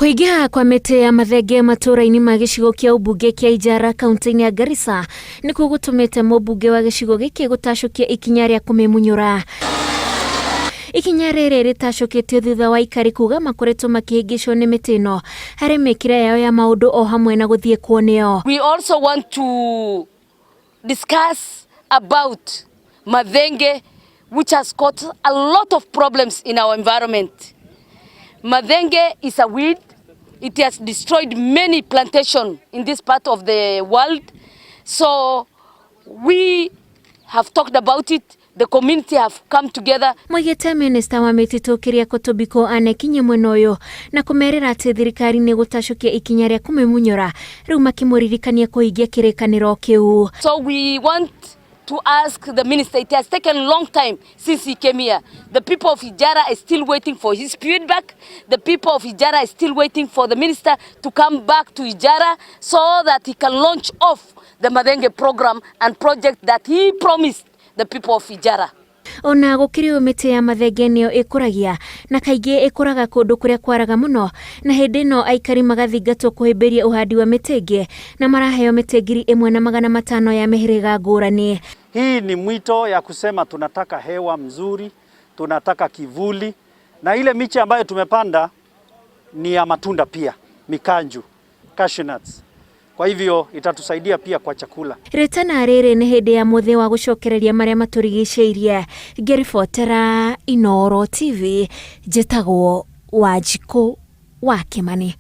Kuingia kwa miti ya mathenge matũra-inĩ ma gĩcigo kĩa ũmbunge kĩa Ijara kaunti-inĩ ya Garissa nĩ gũtũmĩte mũmbunge wa gĩcigo gĩkĩ gũtacũkia ikinya rĩa kũmĩmunyũra. Ikinya rĩrĩ rĩtacũkĩtio thutha wa aikari kuga makoretwo makĩhĩngĩcwo nĩ mĩtĩ ĩno harĩ mĩkĩre yao ya maũndũ o hamwe na gũthiĩ kuoneo. We also want to discuss about mathenge, which has caused a lot of problems in our environment. Mathenge is a weed. It has destroyed many plantations in this part of the world. So we have talked about it. The community have come together. Mwaigĩte Minista wa Miti Kĩrĩako Tobiko anekinye mwena ũyũ na kũmerĩra atĩ thirikari nĩ gũtacũkia ikinya rĩa kũmĩmunyũra rĩu makĩmũririkania kũhingia kĩrĩkanĩro kĩu. So we want to ask the minister. It has taken a long time since he came here. The people of Ijara are still waiting for his feedback. The people of Ijara are still waiting for the minister to come back to Ijara so that he can launch off the Mathenge program and project that he promised the people of Ijara. Ona gũkĩrĩ mĩtĩ ya mathenge nĩyo ĩkũragia na kaingĩ ĩkũraga kũndũ kũrĩa kwaraga mũno, na hĩndĩ ĩno aikari magathingatwo kũhĩmbĩria uhandi wa mĩtĩ ĩngĩ na maraheo mĩtĩ 1,500 ya mĩhĩrĩga ngũrani. Hii ni mwito ya kusema tunataka hewa mzuri, tunataka kivuli, na ile miche ambayo tumepanda ni ya matunda pia, mikanju, cashew nuts. Kwa hivyo itatusaidia pia kwa chakula. Ritana rĩrĩ nĩ hĩndĩ ya mũthĩ wa gũcokereria marĩa matũrigicĩirie. Ngĩribotera Inooro TV, njĩtagwo Wanjikũ wa Kimani.